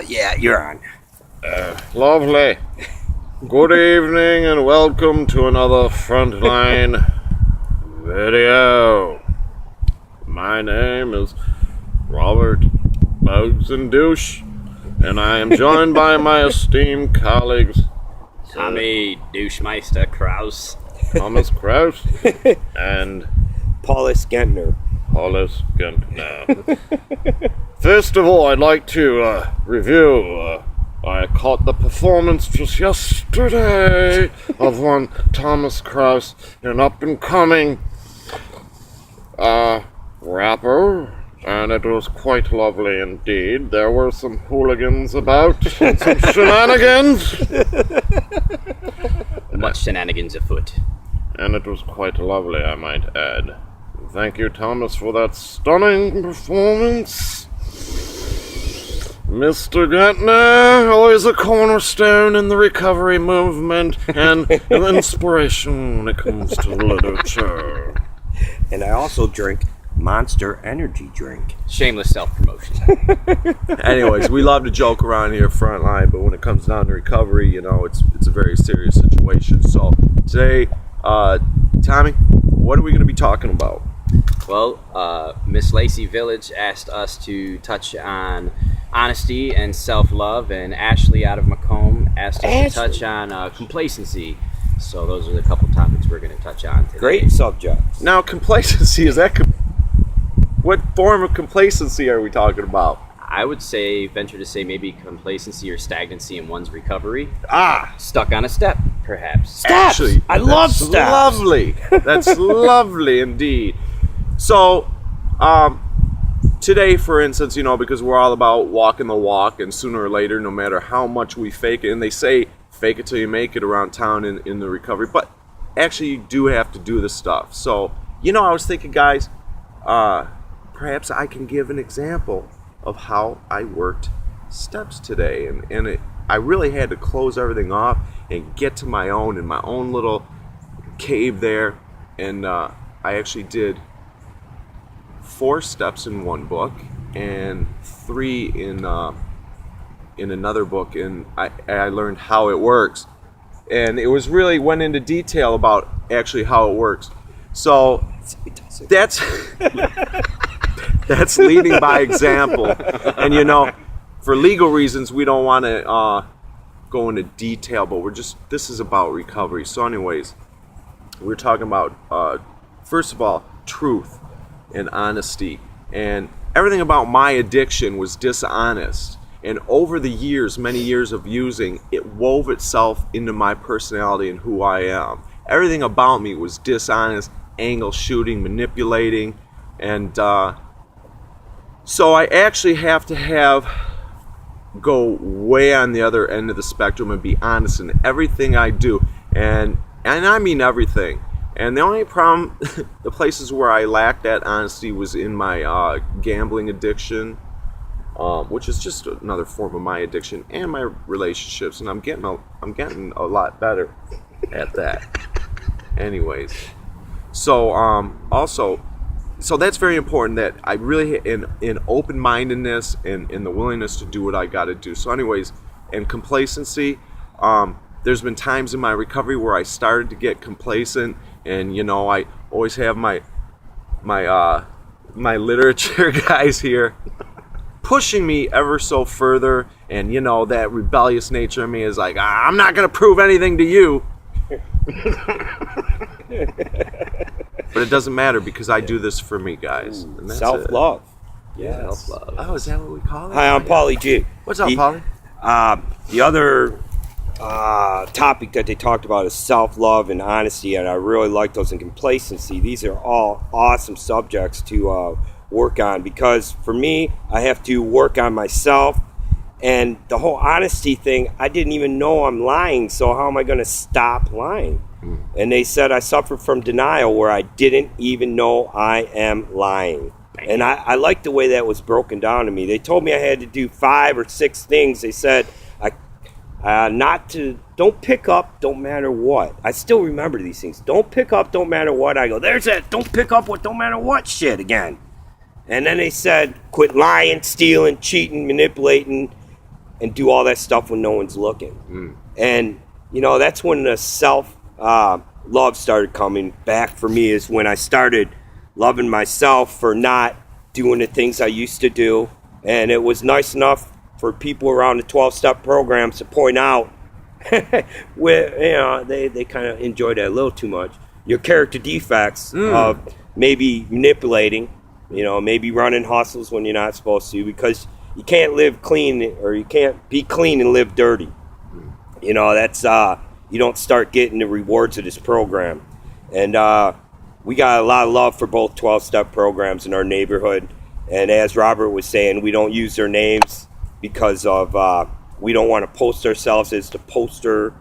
Yeah, you're on. Lovely. Good evening and welcome to another Frontline video. My name is Robert Bugs and Douche, and I am joined by my esteemed colleagues Tommy Douchemeister Kraus. Thomas Kraus and Paulus Gentner. Paulus Gentner. First of all, I'd like to review. I caught the performance just yesterday of one Thomas Kraus, an up-and-coming rapper, and it was quite lovely indeed. There were some hooligans about and some shenanigans. Much shenanigans afoot. And it was quite lovely, I might add. Thank you, Thomas, for that stunning performance. Mr. Gentner, always a cornerstone in the recovery movement and an inspiration when it comes to literature. And I also drink Monster Energy drink. Shameless self-promotion. Anyways, we love to joke around here Frontline, but when it comes down to recovery, you know, it's a very serious situation. So today, Tommy, what are we going to be talking about? Well, Miss Lacey Village asked us to touch on honesty and self-love, and Ashley out of Macomb asked us to touch on complacency. So those are the couple topics we're going to touch on today. Great subject. Now, complacency, is that... what form of complacency are we talking about? I would venture to say maybe complacency or stagnancy in one's recovery. Ah! Stuck on a step, perhaps. Steps! Actually, I love that's steps. Lovely. That's lovely indeed. So, today, for instance, you know, because we're all about walking the walk, and sooner or later, no matter how much we fake it, and they say fake it till you make it around town in the recovery, but actually you do have to do the stuff. So, you know, I was thinking, guys, perhaps I can give an example of how I worked steps today, and I really had to close everything off and get to my own in my own little cave there, and I actually did 4 steps in one book and 3 in another book, and I learned how it works, and it was really went into detail about actually how it works. So that's that's leading by example, and you know, for legal reasons we don't want to go into detail, but this is about recovery. So anyways, we're talking about first of all, truth and honesty, and everything about my addiction was dishonest, and over the years, many years of using, it wove itself into my personality and who I am. Everything about me was dishonest, angle shooting, manipulating, and so I actually have to go way on the other end of the spectrum and be honest in everything I do, and I mean everything. And the only problem, the places where I lacked that honesty was in my gambling addiction, which is just another form of my addiction, and my relationships, and I'm getting a lot better at that. Anyways, so so that's very important, that I really in open-mindedness and in the willingness to do what I got to do. So anyways, and complacency, there's been times in my recovery where I started to get complacent, and you know, I always have my literature guys here pushing me ever so further, and you know, that rebellious nature in me is like, I'm not gonna prove anything to you. But it doesn't matter, because I do this for me, guys. And that's Self-love. Yes. Self-love. Oh, is that what we call it? Hi, I'm Paulie G. What's up, Paulie? The other topic that they talked about is self-love and honesty, and I really like those, and complacency. These are all awesome subjects to work on, because for me, I have to work on myself, and the whole honesty thing, I didn't even know I'm lying, so how am I going to stop lying? And they said I suffer from denial, where I didn't even know I am lying. And I like the way that was broken down to me. They told me I had to do 5 or 6 things. They said don't pick up, don't matter what. I still remember these things. Don't pick up, don't matter what. I go, there's that don't pick up what don't matter what shit again. And then they said, quit lying, stealing, cheating, manipulating, and do all that stuff when no one's looking. And, you know, that's when the self-love started coming back for me, is when I started loving myself for not doing the things I used to do. And it was nice enough for people around the 12-step programs to point out where, you know, they kind of enjoy that a little too much. Your character defects of maybe manipulating, you know, maybe running hustles when you're not supposed to, because you can't live clean, or you can't be clean and live dirty. You know, that's, you don't start getting the rewards of this program. And we got a lot of love for both 12-step programs in our neighborhood. And as Robert was saying, we don't use their names because of, we don't want to post ourselves as the poster,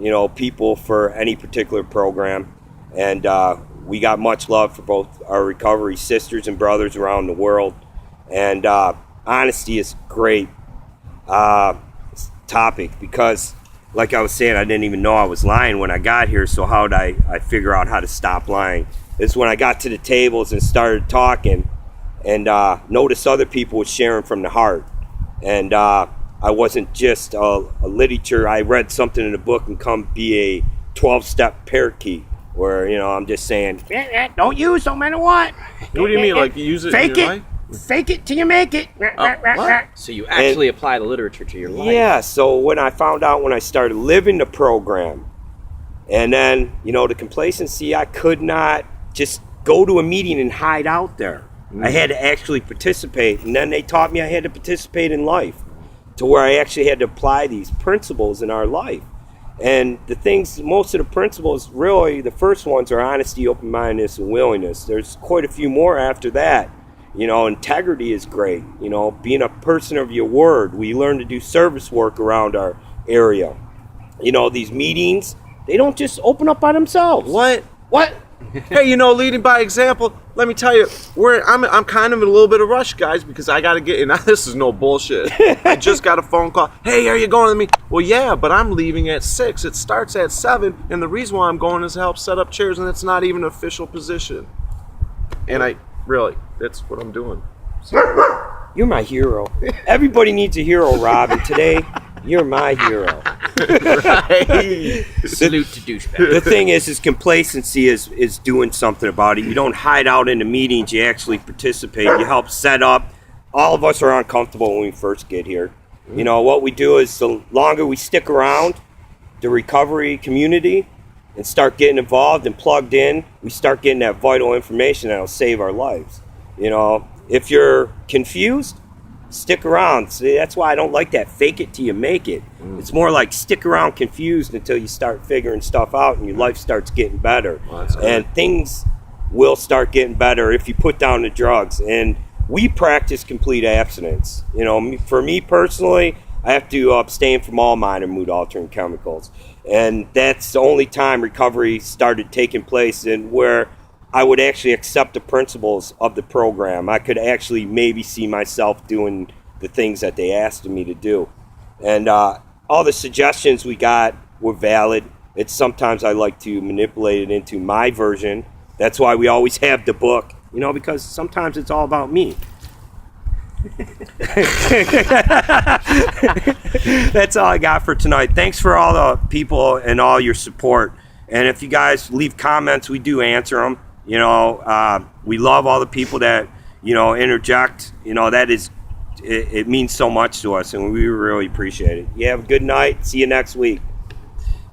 you know, people for any particular program. And we got much love for both our recovery sisters and brothers around the world. And honesty is a great topic, because, like I was saying, I didn't even know I was lying when I got here. So how did I figure out how to stop lying? It's when I got to the tables and started talking, and noticed other people were sharing from the heart. And I wasn't just a literature. I read something in a book and come be a 12-step parakeet, where, you know, I'm just saying, don't use no matter what. What do you mean, like use it Fake in your it. life? Fake it till you make it. What? So you actually apply the literature to your life. Yeah, so when I found out, when I started living the program, and then, you know, the complacency, I could not just go to a meeting and hide out there. I had to actually participate, and then they taught me I had to participate in life, to where I actually had to apply these principles in our life. And the things, most of the principles, really, the first ones are honesty, open-mindedness, and willingness. There's quite a few more after that. You know, integrity is great. You know, being a person of your word. We learn to do service work around our area. You know, these meetings, they don't just open up by themselves. What? What? Hey, you know, leading by example. Let me tell you, I'm kind of in a little bit of rush, guys, because I got to get in. This is no bullshit. I just got a phone call. Hey, are you going to me? Well, yeah, but I'm leaving at 6. It starts at 7, and the reason why I'm going is to help set up chairs, and it's not even an official position. And that's what I'm doing. You're my hero. Everybody needs a hero, Rob, and today, you're my hero. Right. Salute to douchebag. The thing is complacency is doing something about it. You don't hide out in the meetings. You actually participate. You help set up. All of us are uncomfortable when we first get here. You know, what we do is, the longer we stick around the recovery community and start getting involved and plugged in, we start getting that vital information that'll save our lives. You know, if you're confused, stick around. See, that's why I don't like that fake it till you make it. It's more like stick around confused until you start figuring stuff out and your life starts getting better. And things will start getting better if you put down the drugs. And we practice complete abstinence. You know, for me personally, I have to abstain from all minor mood altering chemicals. And that's the only time recovery started taking place, and where I would actually accept the principles of the program. I could actually maybe see myself doing the things that they asked me to do. And all the suggestions we got were valid. It's sometimes I like to manipulate it into my version. That's why we always have the book, you know, because sometimes it's all about me. That's all I got for tonight. Thanks for all the people and all your support. And if you guys leave comments, we do answer them. You know, we love all the people that, you know, interject. You know, that is, it means so much to us, and we really appreciate it. You have a good night. See you next week.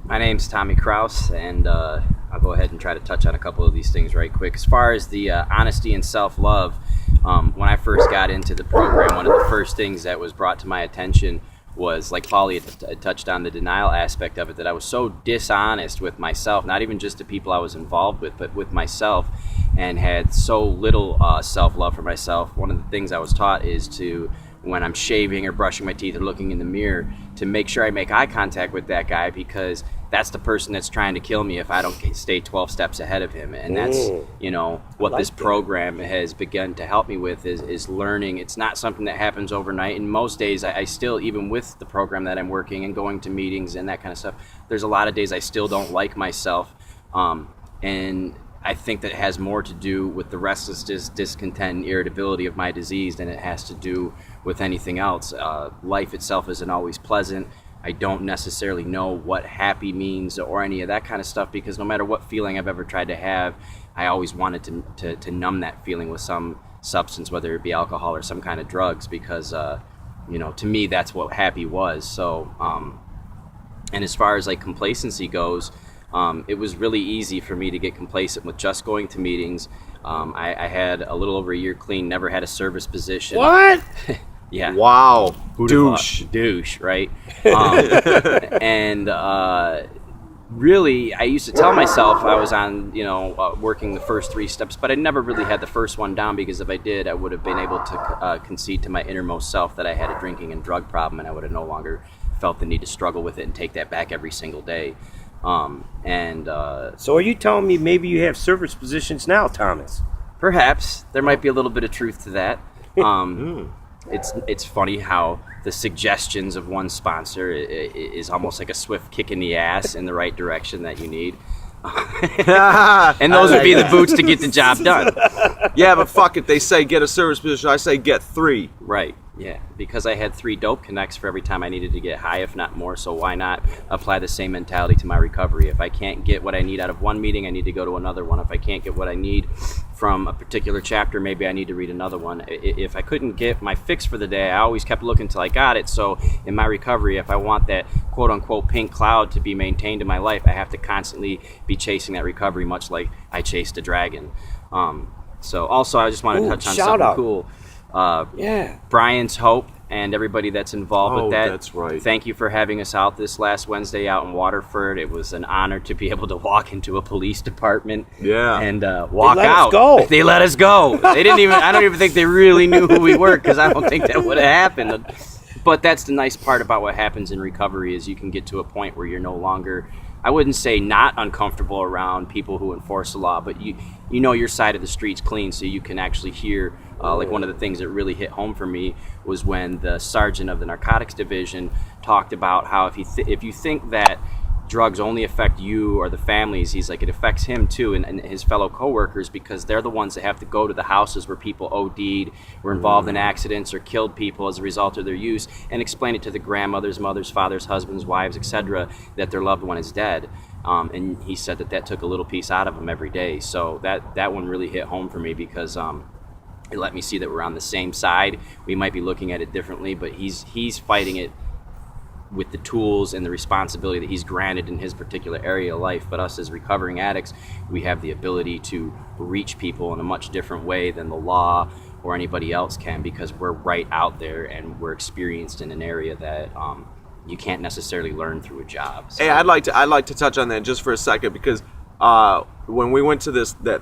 My name's Tommy Kraus, and I'll go ahead and try to touch on a couple of these things right quick. As far as the honesty and self-love, when I first got into the program, one of the first things that was brought to my attention was, like Paulie had touched on, the denial aspect of it, that I was so dishonest with myself, not even just the people I was involved with, but with myself, and had so little self-love for myself. One of the things I was taught is to, when I'm shaving or brushing my teeth or looking in the mirror, to make sure I make eye contact with that guy, because that's the person that's trying to kill me if I don't stay 12 steps ahead of him. And that's, you know, what this program has begun to help me with is learning. It's not something that happens overnight. And most days I still, even with the program that I'm working and going to meetings and that kind of stuff, there's a lot of days I still don't like myself. And I think that has more to do with the restlessness, discontent, and irritability of my disease than it has to do with anything else. Life itself isn't always pleasant. I don't necessarily know what happy means or any of that kind of stuff, because no matter what feeling I've ever tried to have, I always wanted to numb that feeling with some substance, whether it be alcohol or some kind of drugs, because to me that's what happy was. So and as far as like complacency goes, it was really easy for me to get complacent with just going to meetings. I had a little over a year clean, never had a service position. What? Yeah. Wow. Douche, right? And really, I used to tell myself I was on, working the first 3 steps, but I never really had the first one down, because if I did, I would have been able to concede to my innermost self that I had a drinking and drug problem, and I would have no longer felt the need to struggle with it and take that back every single day. So are you telling me maybe you have service positions now, Thomas? Perhaps there might be a little bit of truth to that. It's funny how the suggestions of one sponsor is almost like a swift kick in the ass in the right direction that you need. And those would be the boots to get the job done. Yeah, but fuck it. They say get a service position. I say get 3. Right. Yeah, because I had 3 dope connects for every time I needed to get high, if not more. So why not apply the same mentality to my recovery? If I can't get what I need out of one meeting, I need to go to another one. If I can't get what I need from a particular chapter, maybe I need to read another one. If I couldn't get my fix for the day, I always kept looking until I got it. So in my recovery, if I want that quote-unquote pink cloud to be maintained in my life, I have to constantly be chasing that recovery, much like I chased a dragon. So also, I just want to touch on something out. cool. Brian's Hope and everybody that's involved with that. That's right. Thank you for having us out this last Wednesday out in Waterford. It was an honor to be able to walk into a police department and walk out. They let us go. They didn't even. I don't even think they really knew who we were, because I don't think that would have happened. But that's the nice part about what happens in recovery, is you can get to a point where you're no longer, I wouldn't say not uncomfortable around people who enforce the law, but you know your side of the street's clean, so you can actually hear. Like one of the things that really hit home for me was when the sergeant of the narcotics division talked about how if you think that drugs only affect you or the families, he's like, it affects him too and his fellow coworkers, because they're the ones that have to go to the houses where people OD'd, were involved in accidents, or killed people as a result of their use, and explain it to the grandmothers, mothers, fathers, husbands, wives, etc., that their loved one is dead. And he said that took a little piece out of him every day. So that one really hit home for me, because it let me see that we're on the same side. We might be looking at it differently, but he's fighting it with the tools and the responsibility that he's granted in his particular area of life. But us as recovering addicts, we have the ability to reach people in a much different way than the law or anybody else can, because we're right out there and we're experienced in an area that you can't necessarily learn through a job. So, hey, I'd like to touch on that just for a second, because when we went to that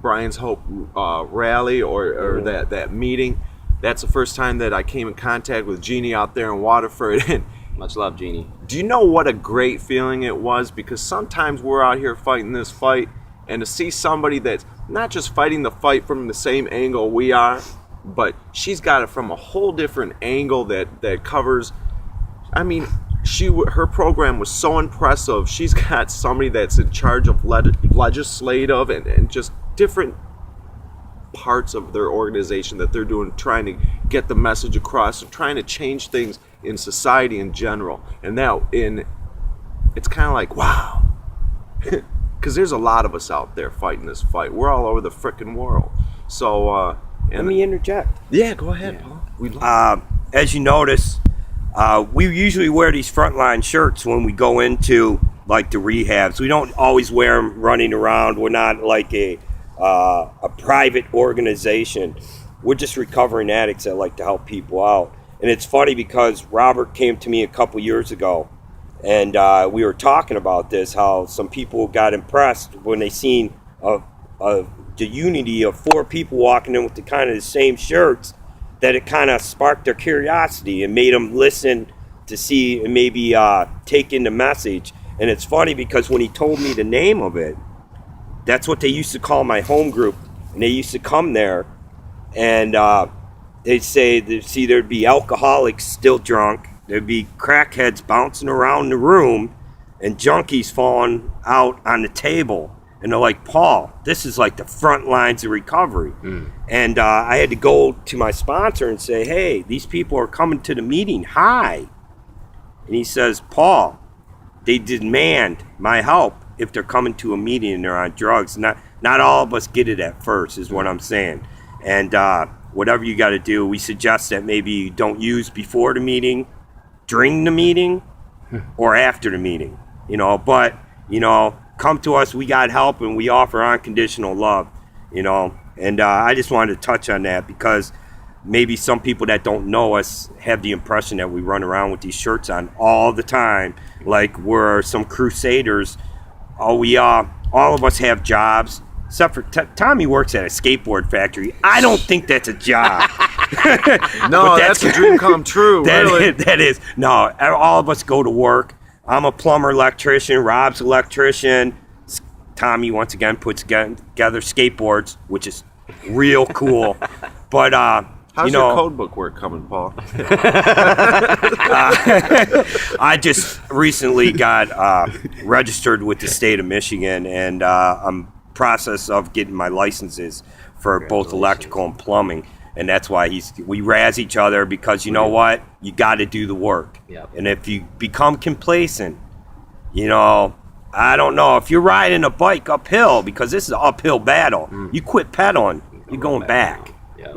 Brian's Hope rally or that meeting, that's the first time that I came in contact with Jeannie out there in Waterford. And much love, Jeannie. do you know what a great feeling it was? Because sometimes we're out here fighting this fight, and to see somebody that's not just fighting the fight from the same angle we are, but she's got it from a whole different angle that covers. I mean, her program was so impressive. She's got somebody that's in charge of legislative and just different parts of their organization that they're doing, trying to get the message across, and trying to change things in society in general. And it's kind of like, wow, because there's a lot of us out there fighting this fight. We're all over the frickin' world. So let me interject. Yeah, go ahead, Paul. As you notice, we usually wear these frontline shirts when we go into like the rehabs. We don't always wear them running around. We're not like a private organization. We're just recovering addicts that like to help people out. And it's funny because Robert came to me a couple years ago, and we were talking about this, how some people got impressed when they seen the unity of 4 people walking in with the kind of the same shirts, that it kind of sparked their curiosity and made them listen to see and maybe take in the message. And it's funny because when he told me the name of it, that's what they used to call my home group. And they used to come there, and they'd say, there'd be alcoholics still drunk, there'd be crackheads bouncing around the room, and junkies falling out on the table. And they're like, Paul, this is like the front lines of recovery. And I had to go to my sponsor and say, hey, these people are coming to the meeting. Hi. And he says, Paul, they demand my help if they're coming to a meeting and they're on drugs. Not all of us get it at first, is what I'm saying. And whatever you got to do, we suggest that maybe you don't use before the meeting, during the meeting, or after the meeting. But come to us. We got help, and we offer unconditional love. And I just wanted to touch on that because maybe some people that don't know us have the impression that we run around with these shirts on all the time, like we're some crusaders. All of us have jobs, except for Tommy works at a skateboard factory. I don't think that's a job. No, that's a dream come true. Really. That is. No, all of us go to work. I'm a plumber electrician. Rob's electrician. Tommy, once again, puts together skateboards, which is real cool. But, how's your code book work coming, Paul? I just recently got registered with the state of Michigan, and I'm process of getting my licenses for both electrical and plumbing. And that's why we razz each other because you know what? You got to do the work. Yep. And if you become complacent, I don't know. If you're riding a bike uphill, because this is an uphill battle, you quit pedaling, you're going back. Yep.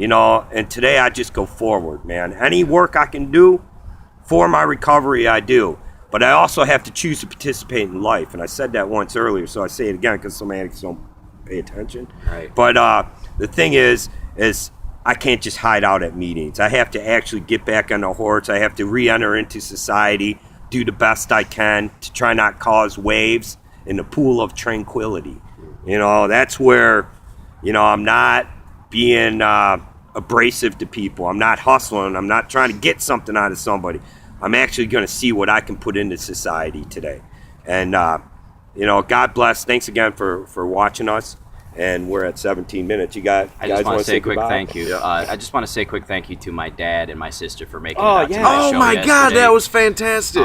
And today I just go forward, man. Any work I can do for my recovery, I do. But I also have to choose to participate in life. And I said that once earlier, so I say it again because some addicts don't pay attention. Right. But the thing is I can't just hide out at meetings. I have to actually get back on the horse. I have to re-enter into society, do the best I can to try not cause waves in the pool of tranquility. That's where, I'm not being abrasive to people. I'm not hustling. I'm not trying to get something out of somebody. I'm actually going to see what I can put into society today. And, God bless. Thanks again for watching us. And we're at 17 minutes. I just want to say a quick goodbye? thank you. I just want to say a quick thank you to my dad and my sister for making it Oh, out yeah. to my Oh show my yesterday. God, that was fantastic.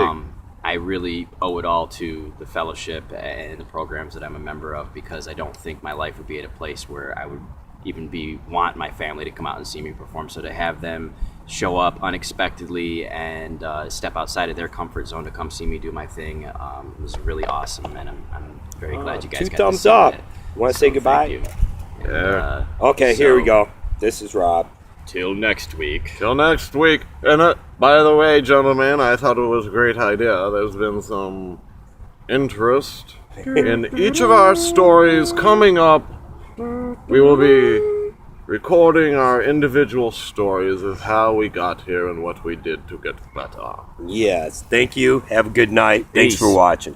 I really owe it all to the fellowship and the programs that I'm a member of because I don't think my life would be at a place where I would even want my family to come out and see me perform. So to have them show up unexpectedly and step outside of their comfort zone to come see me do my thing was really awesome, and I'm very glad you guys Two got thumbs to see up. it. Want to say goodbye? Thank you. Yeah. Okay, here we go. This is Rob. Till next week. Till next week. And by the way, gentlemen, I thought it was a great idea. There's been some interest in each of our stories coming up. We will be recording our individual stories of how we got here and what we did to get better. Yes. Thank you. Have a good night. Thanks Peace. for watching.